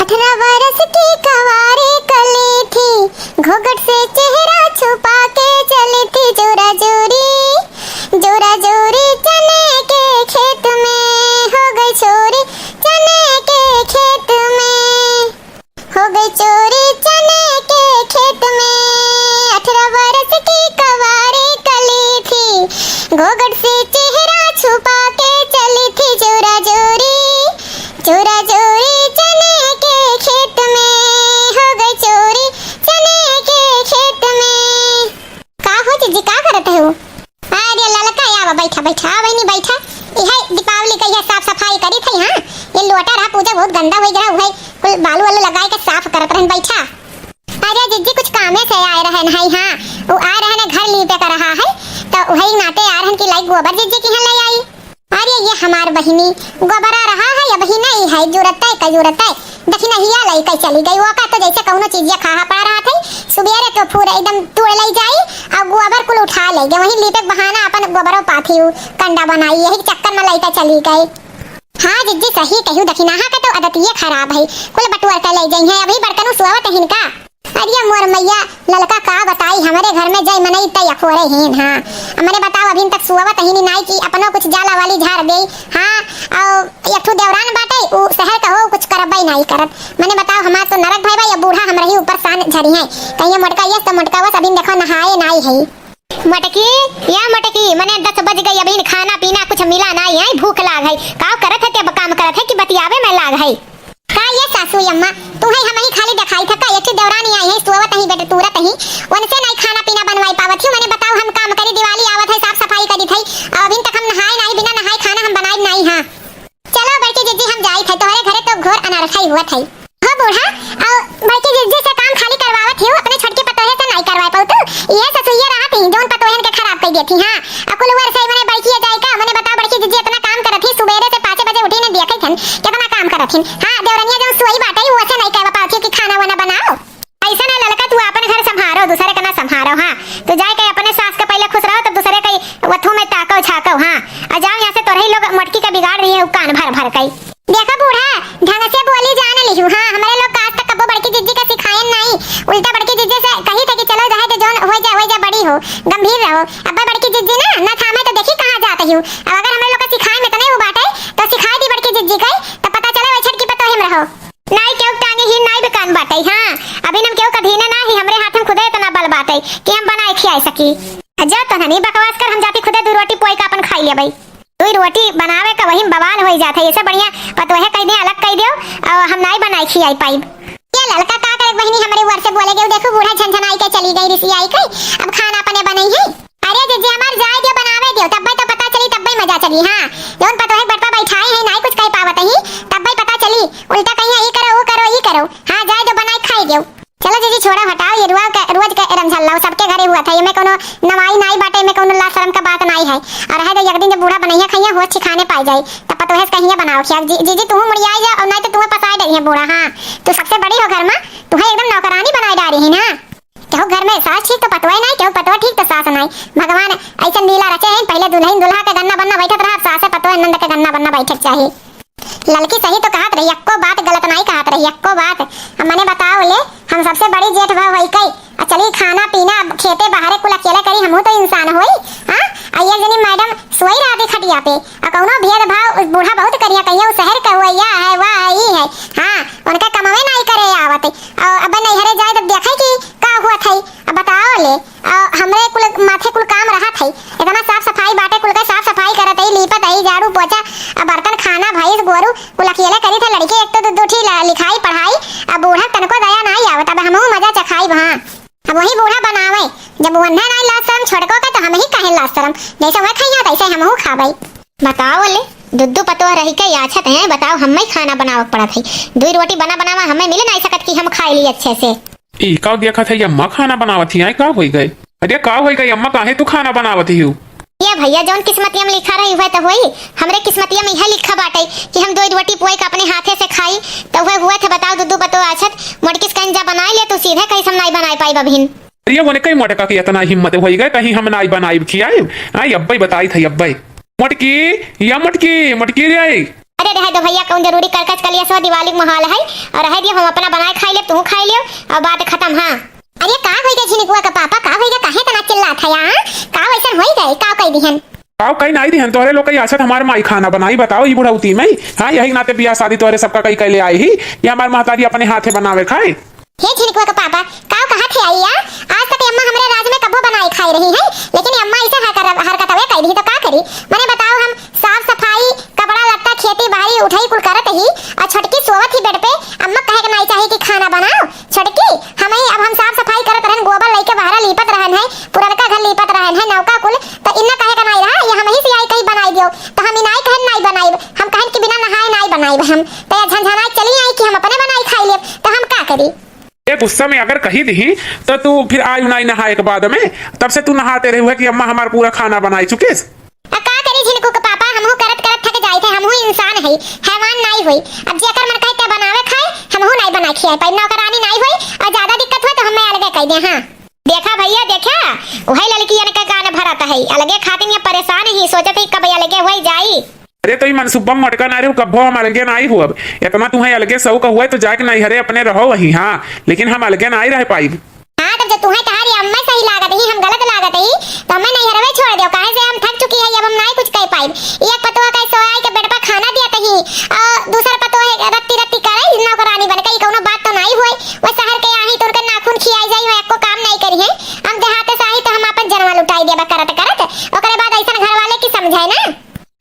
18 बरस की कवारी कली थी, घूंघट से चेहरा छुपा के चली थी जोरा जोरी चने के खेत में हो गई चोरी, चने के खेत में हो गई चोरी, चने के खेत में। 18 बरस की कवारी कली थी, घूंघट से चेहरा छुपा के चली थी जोरा जोरी चने के खेत में हो गई चोरी, चने के खेत में। का हो जी का करत हो? अरे ललका आवा बैठा वही बैठा। यह दीपावली का यह साफ सफाई करी थी। हां ये लोटा रहा पूजा बहुत गंदा हो गया है, कुल बालू वालू लगाए के साफ करत रहन बैठा। अरे जिज्जी कुछ कामे से आए रहन है। हां वो आ रहन घर लीपे कर रहा है तो वही नाते आ रहन की लाई गोबर जिज्जी की ले आई। अरे ये हमार बहिनी गोबरा रहा है या बहिना ही है जरूरत है देखी नहीं या लाई कई चली गई। वो का तो जैसे कौनो चीज खा पा रहा था सुबेरे तो पूरा एकदम तोड़ ले जाई और गोबर कुल उठा ले गए वही लीपे बहाना अपन गोबरो पाथी कंडा बनाई यही चक्कर में लईका चली गई। हाँ जिज्जी सही कहूं देखी नहा का तो आदत ये खराब है कुल बटुआ कर ले गई है अभी बर्तन सुआवत है इनका। अरे मोर मैया ललका का बताई हमारे घर में जय मनई तय अखोरे हैं। हाँ हमने बताओ अभी तक सुआवत ही नहीं की अपनो कुछ जाला वाली झाड़ दे। हाँ और यठू देवरान बाटे वो शहर का हो कुछ करबई नहीं करत। मैंने बताओ हमार तो नरक भाई या बूढ़ा हमरा ही ऊपर सान झरी है कहीं मोटका ये तो मोटका बस अभी देखो नहाए नहीं है। मटकी मने 10 बज गई अभी खाना पीना कुछ मिला नहीं है भूख लाग है का करत है के काम करत है कि बतियावे में लाग है का ये सासू अम्मा तू है हम ही खाली दिखाई था का एक देवरानी आई है सोवत ही बेटे तुरत ही उनसे नहीं खाना पीना बनवाई पावत हूं। मैंने बताओ हम काम करी दिवाली आवत है साफ सफाई करी थी अभी तक हम नहाए नहीं बिना नहाए खाना हम बनाई नहीं। हां चलो बैठी जिज्जी हम जाई थे तोहरे घरे तो घोर अनरखाई हुआ थी हो बूढ़ा और बैठी जिज्जी से काम खाली करवावत हूं अपने छोटके पतोहे से नहीं करवाई पाऊ तो ये ससुइया रहत ही जोन पतोहन के खराब कर देती। हां अकुल वर से मैंने बैठी जाई का मैंने बताओ बैठी जिज्जी इतना काम करत थी सुबेरे से 5 बजे उठी ने देखै थन कितना काम करत थी। हां देवरनिया जो सोई बाटे वो से नहीं कहवा पाती कि खाना वाना बनाओ ऐसा ना ललका तू अपन घर संभारो दूसरे का ना संभारो। हां तू जाए के अपने सास के पहले खुश रहो तो दूसरे के वथू में ताको छाको। हां आ जाओ यहां से तोरही लोग मटकी का बिगाड़ रही है कान भर कई देखो बूढ़ा ढंग से बोली जान लिहू। हां हमारे लोग आज तक कबो बड़की जिज्जी का सिखाएन नहीं उल्टा बड़की जिज्जी से कही थे कि चलो जाए तो जोन हो जा बड़ी हो गंभीर रहो। अब बड़की जिज्जी ना थामे तो देखी कहां जाते हो अब अगर हमारे लोग का सिखाए में तो नहीं वो बाटे तो सिखा दी बड़की जिज्जी कई तो पता चले वैछट की पतो हिम रहो नहीं क्यों टांगे ही नहीं बेकान बाटे। हां अभी हम क्यों कधीने ना ही हमरे हाथ में खुदे इतना बल बाटे कि हम बनाए खियाई सकी जो तो नहीं बकवास कर हम जाती खुदे दो रोटी पोई का अपन खाई ले भाई दो रोटी बनावे का वही बवाल हो जाता है। ऐसे बढ़िया पतोहे कह दे अलग कह दियो और हम नहीं बनाई खियाई पाई। ये ललका का करे बहनी हमारे वर से बोले गए देखो बूढ़ा झंझनाई के चली गई रिसी आई कई अब खाना अपने बनाई है। अरे जिज्जी हमार जाए दियो बनावे दियो तब तो पता चली तब मजा चली। हां जोन पतोहे बड़पा बैठाए है नहीं कुछ कह पावत ही तब पता चली उल्टा कहीं ई करो वो करो ई करो। हां जाए दो बनाई खाई दियो चलो जीजी छोड़ा हटाओ ये रोज का रमझल्ला सबके घरे हुआ था ये में कोनो नवाई नहीं बाटे में कोनो ला शर्म का बात नहीं है और है तो एक दिन जब बूढ़ा बनैया खैया हो सिखाने पाई जाए तब पतो है कहीं बनाओ खिया जीजी तू मुड़िया जा और नहीं तो तुम्हें पसाई दे है बूढ़ा। हां तू सबसे बड़ी हो घर में तू है एकदम नौकरानी बनाई डाली है ना क्यों घर में सास ठीक तो पतोय नहीं क्यों पतो ठीक तो सास नहीं भगवान ऐसा नीला रचे हैं पहले दुल्हन दुल्हा के गन्ना बनना बैठत रहा सास पतो नंद के गन्ना बनना बैठक चाहिए। ललकी सही तो कहत रही अक्को बात गलत नहीं कहत रही अक्को बात हमने बताओ ले हम सबसे बड़ी जेठ भाव वही कई चली खाना पीना खेते बाहर कुल अकेले करी हमहू तो इंसान होई। हां आइए जनी मैडम सोई रहती खटिया पे और कौनो भेद भाव बूढ़ा बहुत करिया कहिया शहर का हुआ है वाह ही है। हां उनका कमावे नहीं करे आवत और अब नहीं हरे जाए तो देखे कि का हुआ थई अब बताओ ले हमरे कुल माथे कुल काम रहा थई इतना साफ सफाई बाटे कुल का साफ सफाई करत है लीपत है झाड़ू पोछा अब बर्तन खाना भैंस गोरू कुल अकेले करी थे लड़की एक तो दूठी लिखाई पढ़ाई अब बूढ़ा तनको दया नहीं आवत अब हमहू मजा चखाई वहां अब वही बूढ़ा बनावे जब वन्ना नहीं लाज शरम छोड़को का तो हम ही काहे लाज शरम जैसे वह खइया तैसे हमहू खाबै। बताओ ले दुद्दू पतो रही के आछत है बताओ हम ही खाना बनावक पड़त है दो रोटी बनावा हमें मिल नहीं सकत कि हम खाई ली अच्छे से। ई का देखा था अम्मा खाना बनावत ही का होई गए अरे का होई गई अम्मा काहे तू खाना बनावत ही ये भैया जोन किस्मतिया में लिखा रही हुआ तो वही हमरे किस्मतिया में यह लिखा बाटे कि हम दो रोटी पोई का अपने हाथे से खाई तो वह हुआ था बताओ दुद्दू पतो आछत मोटकिस कंजा बनाई ले तो सीधे कहीं हम नहीं बनाई पाई बभिन। अरे वो ने कई मोटका की इतना हिम्मत होई गए कहीं हम नहीं बनाई खियाई आई अब्बई बताई थी अब्बई मटकी या मटकी रे आई अरे रह दो भैया, कौन जरूरी कर कच कलिया सो दिवाली के माहौल है और रह दियो, हम अपना बनाए खाई ले, तू खाई लियो और बात खत्म। हाँ अरे का होई गए झिनकुआ का पापा, का होई गए, काहे तना चिल्लात है यार, का वैसा होई गए, का कह दिहन? आओ कहीं नहीं दिहन तोहरे लोग कई आसत हमारे माई खाना बनाई, बताओ ये बुढ़ौती में। हाँ यही नाते बियाह शादी तोहरे सबका कई कैले आई ही, ये हमारे महतारी अपने हाथे बनावे खाए। हे झिनकुआ का पापा, का कहा थे आई यार, आज तक अम्मा हमरे राज में कबो बनाई खाई रही है, लेकिन अम्मा ऐसा हरकत हवे कह दी तो का करी? मैंने बताओ, हम साफ सफाई कपड़ा लत्ता खेती बाड़ी उठाई कुल करत ही और छोटकी सोवत ही बेड पे, अम्मा कहे के नहीं चाहिए कि खाना बनाओ छोटकी, हम ही अब हम साफ सफाई करत रहन, गोबर लेके बाहर लीपत रहन है, पुरनका घर लीपत रहन है नौका कुल, तो इन्ना कहे के नहीं रहा, ये हम ही से आई कहीं बनाई दियो, तो हम इनाई कहन नहीं बनाई, हम कहन कि बिना नहाए नहीं बनाई, हम तो झंझनाई चली आई कि हम अपने बनाई खाई ले, तो हम का करी? एक गुस्सा में अगर कही दी तो तू फिर आई नहीं नहाए के बाद में, तब से तू नहाते रही हुआ कि अम्मा हमारा पूरा खाना बनाई चुके। का करी झिनकू के पापा, हमहू करत करत थक जाई थे, हमहू इंसान है, हैवान नहीं हुई, अब जेकर मन कहते बनावे खाए, हमहू नहीं बना खियाए पाई, नौकरानी नहीं हुई, और ज्यादा दिक्कत हो तो हमें अलगे कह दे। हाँ देखा भैया देखा, वही लड़की का कान भरत है, अलगे खातिर ये परेशान ही, सोचत है कब अलगे हो जाई। अरे तो मनसूबा मटका ना रहे कब्बो हम अलगे नहीं हो, अब इतना तुम्हें अलगे सऊ का हुआ तो जाके नहीं हरे अपने रहो वही। हाँ लेकिन हम अलगे नहीं रह पाई। हाँ तब जब तुम्हें तुम्हारी अम्मा सही लागत ही, हम गलत लागत ही, तो हमें नहीं हरवे छोड़ दो, काहे से हम थक चुकी है, अब हम नहीं कुछ कह पाई। एक पतोह का सोया के बेड पर खाना दिया तही और दूसरा पतोह है रत्ती रत्ती करे नौकरानी बन गई, कोनो बात तो नहीं हुई, वो शहर के आही तो उनका नाखून खियाई जाई, वो एको काम नहीं करी है, हम देहात से आही तो हम अपन जनवा लुटाई देबा करत करत, ओकरे बाद ऐसा घर वाले की समझाए ना,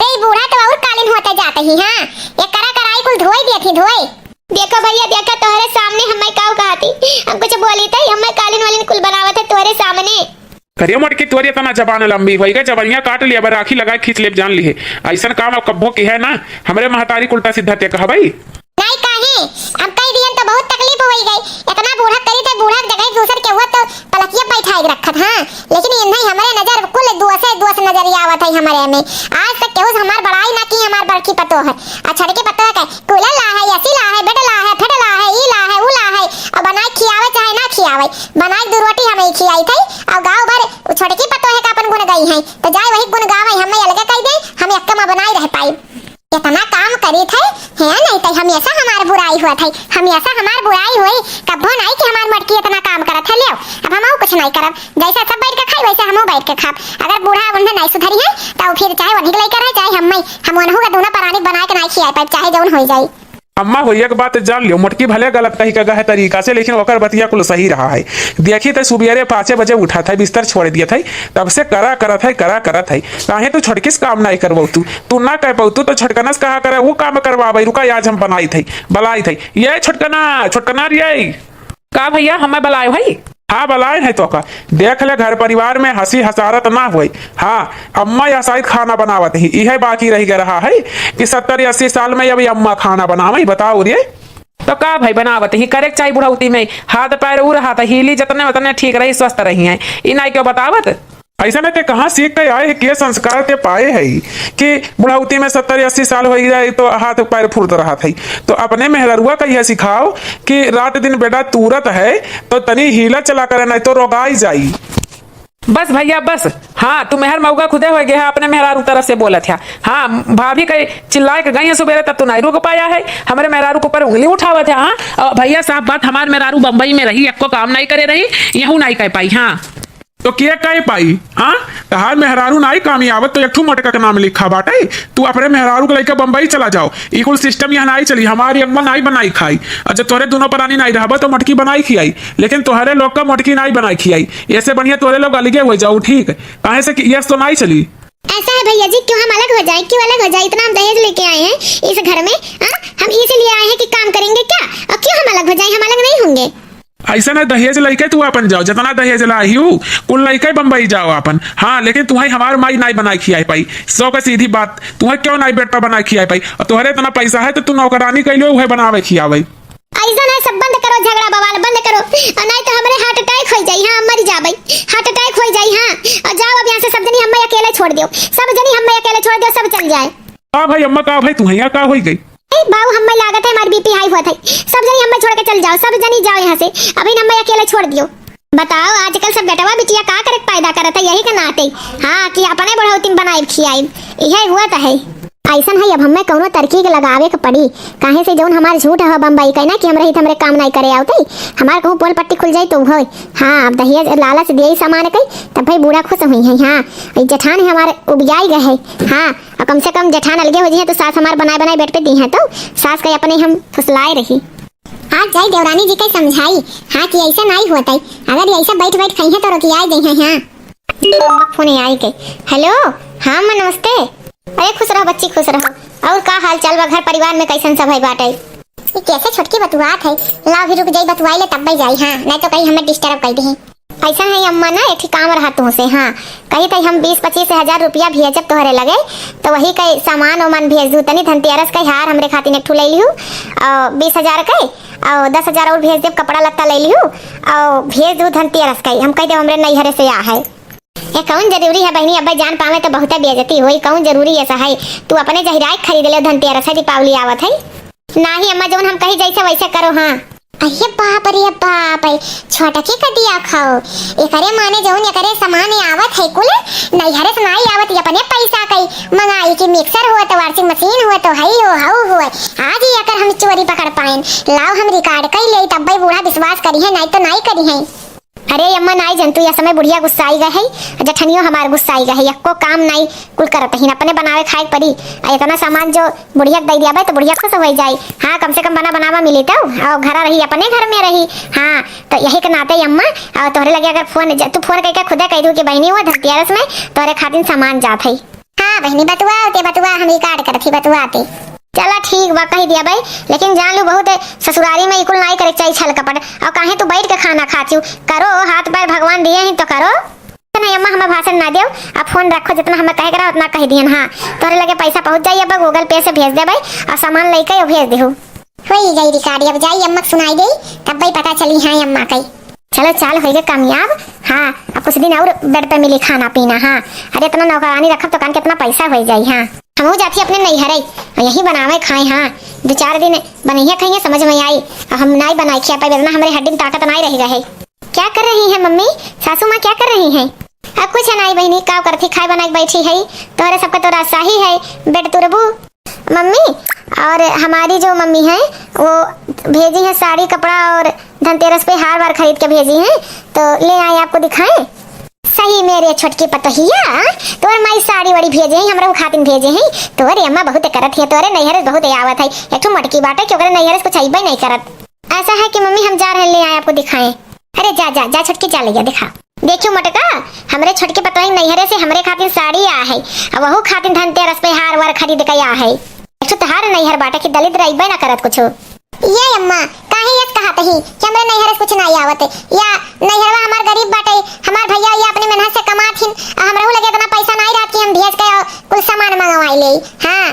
ए बूढ़ा तो और कालीन होते जाते ही। हाँ ये करा कराई कुल धोई दी थी धोई। देखो भैया देखो, तोहरे सामने हमें काऊ कहती, हम कुछ बोली थे, हमें कालीन वालीन कुल बनावत है तोहरे सामने। करियो मटकी तोरी इतना जबान लंबी होई गई, जबनिया काट लिया राखी लगा खींच ले जान ली है, ऐसा काम अब कब्बो की है ना, हमरे महतारी उल्टा सीधा ते कहा भाई नहीं काहे, अब कह दियन तो बहुत तकलीफ होई गई, इतना बूढ़ा करी थे, बूढ़ा जगह दूसर के हुआ तो पलकिया बैठाई रखत। हाँ लेकिन ये नहीं, हमारे नजर कुल दुआ से नजरिया आवत है हमारे में, आज तक केहू हमार बड़ाई ना की, हमार बड़की पतो है, अच्छा के पतो है कूलर ला है, ऐसी ला है, बेड ला है, फेट ला है, ई ला है, ऊ ला है, और बनाई खियावे चाहे ना खियावे, बनाई दो रोटी हमें खियाई थी, और गांव भर छोटकी पतो है का अपन गुण गई है, तो जाए वही गुण गावे, हमें अलगे कह दे, हम एक बनाई रह पाई, इतना काम करी थे है नहीं तो हमेशा हमार बुराई हुआ था, हमेशा हमार बुराई हुई, कब्बो नहीं कि हमार मटकी इतना काम करत है। ले अब हम कुछ नहीं करब, जैसा सब बैठ के खाई वैसे हमहू बैठ के खाब, अगर बूढ़ा उन्हें नहीं सुधरी है तो फिर चाहे वही लेकर रहे, चाहे हम उन्हों का दोनों प्राणी बना के नहीं खियाए पाए, चाहे जौन हो जाए। अम्मा होइया के बात जान लियो, मटकी भले गलत कही का है तरीका से, लेकिन ओकर बतिया कुल सही रहा है। देखी तो सुबेरे 5 बजे उठा था, बिस्तर छोड़ दिया था, तब से करा करत है, काहे तू छोटकिस काम नहीं करबो, तू ना कह पाऊ, तू तो छोटकनस कहा करे वो काम करवाबे, रुका आज हम बनाई थी बलाई थी, ये छोटकना रे का भैया हमें बुलाए भाई? हाँ बलाए है तो का देख ले, घर परिवार में हंसी हसारत ना हुई। हाँ अम्मा या शायद खाना बनावत ही, यह बाकी रह गया रहा है कि 70-80 साल में अभी अम्मा खाना बनावे, बताओ रे। तो का भाई बनावत ही करे चाहिए, बुढ़ौती में हाथ पैर उ रहा था, हिली जितने उतने ठीक रही, स्वस्थ रही है, इनाई क्यों बतावत? ऐसा नहीं ते कहाँ सीख के आए है, के संस्कार ते पाए है कि बुढ़ाउती में 70-80 साल हो जाए तो हाथ पैर फूलत रहा था, तो अपने मेहरुआ का यह सिखाओ कि रात दिन बेटा तुरत है तो तनी हीला चला करे, नहीं तो रोगाई जाई। बस भैया बस, हाँ तू मेहर मऊगा खुदे हो गया, अपने मेहरारू तरफ से बोला था। हाँ भाभी कहीं चिल्लाए के गई है सुबेरे, तब तू नहीं रुक पाया है, हमारे मेहरारू को ऊपर उंगली उठावा था। हाँ भैया साहब बात, हमारे मेहरारू बम्बई में रही, आपको काम नहीं करे रही, यहू नहीं कह पाई। हाँ तो क्या कह पाई? हाँ तहार मेहरारू नहीं कामयाब तो एक मटका का नाम लिखा बाटे, तू अपने मेहरारू को लेकर बम्बई चला जाओ, इकुल सिस्टम यहाँ नहीं चली, हमारी अम्मा नहीं बनाई खाई, अच्छा तोरे दोनों प्राणी नहीं रहा तो मटकी बनाई खियाई, लेकिन तुम्हारे लोग का मटकी नहीं बनाई खियाई, ऐसे बढ़िया तोरे लोग अलगे हो जाओ, ठीक है? कहे से यस तो नहीं चली। ऐसा है भैया जी, क्यों हम अलग हो जाए, क्यों अलग हो जाए, इतना हम दहेज लेके आए हैं इस घर में, हम इसीलिए आए हैं कि काम करेंगे क्या, और क्यों हम अलग हो जाए, हम अलग नहीं होंगे। ऐसा ना दहेज लेके तू अपन जाओ, जितना दहेज लाई हूँ कुल लेके बम्बई जाओ अपन। हाँ लेकिन तुम्हें हमारे माई नहीं बनाई खियाई पाई, सौ का सीधी बात, तुम्हें क्यों नहीं बेटा बनाई खियाई पाई, और तुम्हारे इतना पैसा है तो तू नौकरानी कैलो वह बनावे खियावे। ऐसा नहीं, सब बंद करो, झगड़ा बवाल बंद करो, और नहीं तो हमारे हार्ट अटैक हो जाई। हाँ मर जाबई, हार्ट अटैक हो जाई। हाँ और जाओ अब यहाँ से, सब जनी हमें अकेले छोड़ दियो, सब जनी हमें अकेले छोड़ दियो, सब चल जाए। हाँ भाई अम्मा का भाई तुम्हें का हो गई बाबू, हमें लागत है हमारी बीपी हाई हुआ था, सब जनी हमें छोड़ के चल जाओ, सब जनी जाओ यहाँ से, अभी हमें अकेले छोड़ दियो। बताओ आजकल सब बेटवा बिटिया का करे पैदा करत है, यही के नाते। हाँ कि अपने बढ़ोतिन बनाई खियाई, यही हुआ था है। ऐसा है अब हमें कौनो तरकीब लगावे के पड़ी, काहे से जौन हमार झूठ है बम्बई कहना कि हम रही हमरे काम नहीं करे आवते हमार कहूँ पोल पट्टी खुल जाई तो होय। हाँ अब दहिया लालच दिए सामान कई तब भाई बूढ़ा खुश हुई है। हाँ जेठान है हमारे उबियाई गए है। हाँ और कम से कम जेठान अलगे हो जाए तो सास हमार बनाए बनाए बैठ पे दी है तो सास के अपने हम फुसलाए रही। हाँ जाई देवरानी जी के समझाई हाँ कि ऐसा नहीं होता अगर ऐसा बैठ बैठ कहीं है तो रोकियाई गई है। हाँ फोन आई के हेलो हाँ अम्मा नमस्ते। अरे खुश रहो बच्ची खुश रहो। और का हाल चाल बा घर परिवार में कैसन सब है बाटे? कैसे छोटकी बतुआत है लाओ भी रुक जाई बतुआई ले तब जाई। हाँ नहीं तो कहीं हमें डिस्टर्ब कर दी। ऐसा है अम्मा ना एक काम रहा तुमसे। हाँ कहीं तो हम 20-25 हजार रुपया भेजब तोहरे लगे तो वही कई सामान वामान भेज दू तनी धनतेरस का हार हमरे खातिर एक ठू ले लिहू और 20,000 के और 10,000 और भेज देव कपड़ा लत्ता ले लिहू और भेज दू धनतेरस का हम कह दे हमरे नैहरे से आ है। ये कौन जरूरी है बहनी अब्बा जान पावे तो बहुत बेइज्जती होई कौन जरूरी ऐसा है तू अपने जहिराई खरीद ले धनतेरस है दीपावली आवत है नाही अम्मा जौन हम कही जैसे वैसे करो। हाँ अरे बाप रे छोटा की कटिया खाओ एकरे माने जौन एकरे सामान आवत है कुल नैहरे से नहीं आवत अपने पैसा कई मंगाई की मिक्सर हुआ तो वाशिंग मशीन हुआ तो हई हो हाउ हुआ आज ही अगर हम चोरी पकड़ पाए लाओ हम रिकॉर्ड कर ले तब भाई बूढ़ा विश्वास करी है नहीं तो नहीं करी है। अरे अम्मा नाई जंतु या समय बुढ़िया गुस्साई गए है जठनियो हमार गुस्साई गए है एको काम नहीं कुल करत ही अपने बनावे खाए पड़ी इतना सामान जो बुढ़िया दे दिया तो बुढ़िया खुश हो जाए। हाँ कम से कम बनावा मिली तो और घर रही अपने घर में रही। हाँ तो यही के नाते अम्मा और तोहरे लगे अगर फोन तू फोन करके खुदे कह दू कि बहनी हुआ धनतेरस में तोहरे खातिर सामान जात है। हाँ बहनी बतुआ हम रिकॉर्ड करत ही बतुआते चला ठीक बा कही दिया भाई लेकिन जान लो बहुत ससुरारी में इकुल नहीं करे चाहिए छल कपट और काहे तू बैठ के खाना खाती करो हाथ पैर भगवान दिए हैं तो करो नहीं अम्मा हमें भाषण ना दियो आप फोन रखो जितना हमें कहे करा उतना कह दियन। हाँ तोरे लगे पैसा पहुंच जाइए अब गूगल पे से भेज दे भाई और सामान लेके भेज दे हो गई रिकॉर्ड अब जाइए अम्मा सुनाई दे तब भाई पता चली। हाँ अम्मा कही चलो चाल हो गए कामयाब। हाँ अब कुछ दिन और बेड पे मिली खाना पीना। हाँ अरे इतना नौकरानी रखब तो कान कितना पैसा हो जाये। हाँ हम जाती अपने नैहरे यही बनावे खाए। हाँ 2-4 दिन बनैया खाइए समझ में आई हम नहीं बनाई खिया पाए इतना हमारे हड्डी में ताकत नहीं रही है। क्या कर रही है मम्मी सासू माँ क्या कर रही है? अब कुछ नहीं बहनी का करती खाए बनाई बैठी है तोहरे सबका तो रास्ता ही है बेड तुरबू मम्मी और हमारी जो मम्मी है वो भेजी है साड़ी कपड़ा और धनतेरस पे हार वार खरीद के भेजी है तो ले आए आपको दिखाएं। सही मेरे छोटकी पतोहिया तोर माई साड़ी वाड़ी भेजे हैं हमरा खातिन भेजे हैं तोरे अम्मा बहुत करत है तोरे नैहरे बहुत आवत है एक मटकी बाटे क्यों नैहरे कुछ आइबे नहीं करत। ऐसा है कि मम्मी हम जा रहे ले आए आपको दिखाएं। अरे जा छोटकी जा लिया दिखा देखियो मटका हमरे छोटके पतोही नैहरे से हमरे खातिन साड़ी आ है और वहू खातिन धनतेरस पे हार वार खरीद के आ है एक तो हार नैहर बाटे कि दलित रहिबे ना करत कुछ। ये अम्मा काहे ये कहत ही कि हमरे नैहरे कुछ नहीं आवत या नैहरवा हमार गरीब बाटे हमार भैया या अपने मेहनत से कमाथिन हमरे लगे इतना पैसा नहीं रहत कि हम भेज के कुल सामान मंगवाई ले। हाँ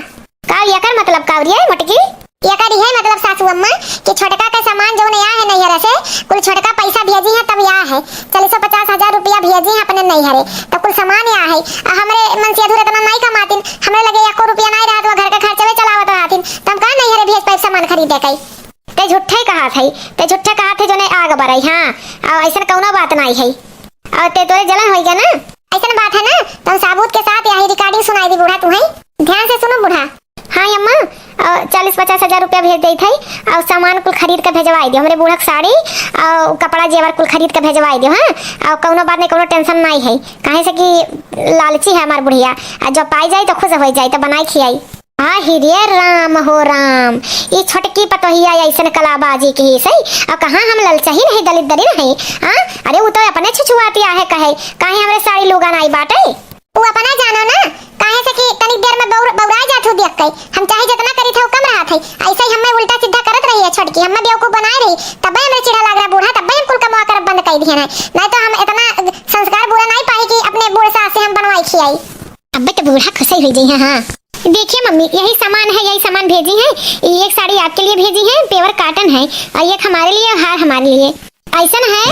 का यकर मतलब कावरिया मटकी यकर है मतलब सासू अम्मा कि छोटका का सामान जो नया है नैहरे से कुल छोटका पैसा भेजी है तब या है 40-50 रुपया भेजी है अपने नैहरे तो कुल सामान या है हमरे मन से अधूरा इतना नहीं कमातिन हमरे लगे 1 रुपया नहीं रहत घर का खर्चा में चलावत रहतिन तब का नैहरे भेज पे सामान खरीदे कई ते झूठे कहा थे जो ने आग बरई। हाँ और ऐसा कौनो बात नहीं है और ते तोरे जलन होई ना ऐसा बात है ना तुम साबूत के साथ यही रिकॉर्डिंग सुनाई दी बूढ़ा तुम्हें ध्यान से सुनो बूढ़ा। हाँ अम्मा 40-50 हजार रुपया भेज दी थी और सामान कुल खरीद के भेजवाई दियो हमरे बूढ़ा साड़ी और कपड़ा जेवर कुल खरीद के भेजवाई दियो। हाँ और कौनो बात नहीं कौनो टेंशन नहीं है कहे से कि लालची है हमार बुढ़िया जब पाई जाए तो खुश हो जाए तो बनाई खियाई। हाँ हिरिये राम हो राम ये छोटकी पतोहिया ऐसे कलाबाजी की सही और कहाँ हम ललचही नहीं दलित दरी नहीं। हाँ अरे वो तो अपने छुछुआती आहे कहे हमरे साड़ी लोगा नहीं बाटे वो अपना जानो ना काहे से कि तनिक देर में बौरा जात हो देख के हम चाहे जितना करी थे वो कम रहा थे ऐसे ही हमें उल्टा सीधा करत रही है छोटकी हमें बेवकूफ बनाए रही तब हमें चिढ़ा लग रहा बूढ़ा तब हम कुल कमा कर बंद कर दिया नहीं तो हम इतना संस्कार बुरा नहीं पाए कि अपने बूढ़े सास से हम बनवाई खियाई। अब तो बूढ़ा खुशी हुई जी। हाँ देखिए मम्मी यही सामान भेजी है एक साड़ी आपके लिए भेजी है पेवर काटन है और एक हमारे लिए हार हमारे लिए ऐसा है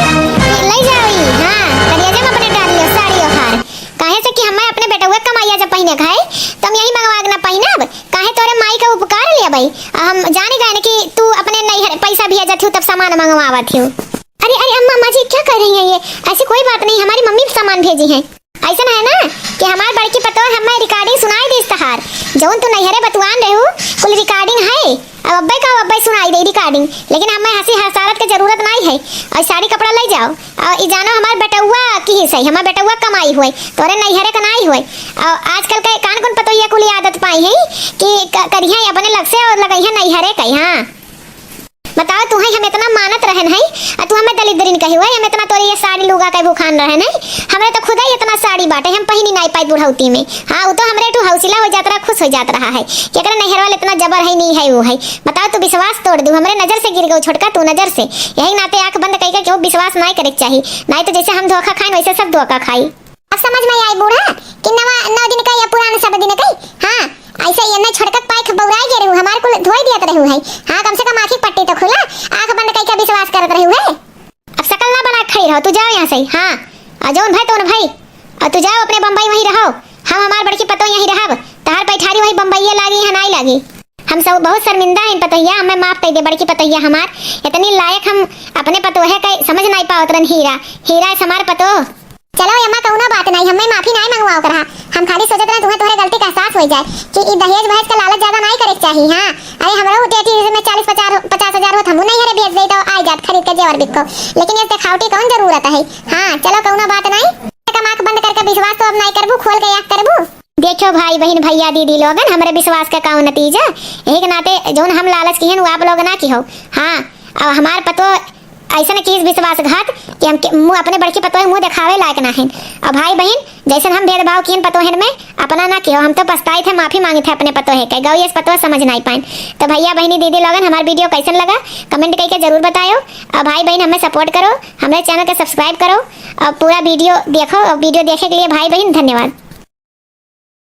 ले जाओ। हाँ करिया जब अपने डालियो साड़ी और हार काहे से कि हमें अपने बेटा हुए कमाइया जब पहिने खाए तुम यही मंगवा के ना पहिनब काहे तोरे माई का उपकार लिया भाई हम जाने गए कि तू अपने नैहर पैसा भेजा थी तब सामान मंगवावा थी। अरे अम्मा जी क्या कर रही है ये ऐसी कोई बात नहीं हमारी मम्मी सामान भेजी है ऐसा है ना कि हमारे बड़की पतो हमें रिकॉर्डिंग सुनाई दी सहार जौन तू नैहरे बतुआन रहू कुल रिकॉर्डिंग है। अब अब्बे का अब्बे सुनाई दे रिकॉर्डिंग, लेकिन हमें हंसी हसारत के जरूरत नहीं है। और साड़ी कपड़ा ले जाओ और ई जानो हमार बेटुआ की ही सही, हमार बेटुआ कमाई हुए तोरे नैहरे का नहीं हुए। और आजकल के कान कौन पतोइया कुल आदत पाई है कि करिया अपने लग से और लगइया नैहरे कही। हाँ बताओ तू हम इतना मानत रहन है और तू हमें दलिद्रीन कही हुए, हम इतना तोरी ये साड़ी लुगा के भूखान रहन है। हमें तो खुदा ही इतना साड़ी बाटे हम पहिनी नहीं पाई बुढ़ौती में। हाँ वो तो हमरे टू हौसला हो जाता रहा, खुश हो जाता रहा है कि अगर नैहर वाले इतना जबर है नहीं है वो है। बताओ तू विश्वास तोड़ दू, हमरे नजर से गिर गई छोटका तू नजर से। यही नाते आंख बंद करके क्यों विश्वास नहीं करे चाहिए, नहीं तो जैसे हम धोखा खाए वैसे सब धोखा खाई। अब समझ में आई बूढ़ा कि नौ दिन का या पुराना सब दिन का। हाँ ऐसे ये छोटक पाई बौराई गे रहू हमार को धोई दियत रहू है। हाँ कम से कम आंखी पट्टी तो खुला, आंख बंद करके विश्वास करत रहू है। अब शकल ना बना खड़ी रहो, तू जाओ यहाँ से। हाँ अजौन भाई तो भाई और तू जाओ अपने बम्बई वहीं रहो, हम हमार बड़की पतो यहीं रहब। तहार पैठारी वहीं बम्बई लागी यहाँ नहीं लागी। हम सब बहुत शर्मिंदा हैं पतोहिया, हमें माफ कर दे बड़की पतोहिया हमार। इतनी लायक हम अपने पतोहे का समझ नहीं पावत रन। हीरा हीरा हमार पतो। चलो यम्मा कौनो बात नहीं, हमें माफी नहीं मंगवाओ करा। हम खाली सोचत रहे तुम्हें तोहरे गलती का एहसास हो जाए कि ई दहेज बहेज का लालच ज्यादा नहीं करे चाहिए। हाँ अरे हमरा उटेटी में 40-50 हजार होत हम नहीं हरे भेज दे तो आई जात खरीद के जेवर बिको, लेकिन इस दिखावटी कौन जरूरत है। हाँ चलो कौनो बात नहीं, कम आंख बंद करके विश्वास तो अब नहीं करबू, खोल के आंख करबू। देखो भाई बहन भैया दीदी लोगन हमारे विश्वास का कौन नतीजा एक नाते जोन हम लालच की है वो आप लोग ना की हो। हाँ और हमार पतो ऐसा न चीज विश्वासघात कि हम मुँह अपने बड़की पतोह मुँह दिखावे लायक ना है। और भाई बहन जैसे हम भेदभाव किए पतोहन में अपना ना किया, हम तो पछताए थे, माफी मांगे थे अपने पतोहे के गौ ये पतोह समझ नहीं पाए। तो भैया बहनी दीदी लोगन हमारा वीडियो कैसन लगा कमेंट करके जरूर बताओ। और भाई बहन हमें सपोर्ट करो, हमारे चैनल को सब्सक्राइब करो और पूरा वीडियो देखो। और वीडियो देखने के लिए भाई बहन धन्यवाद।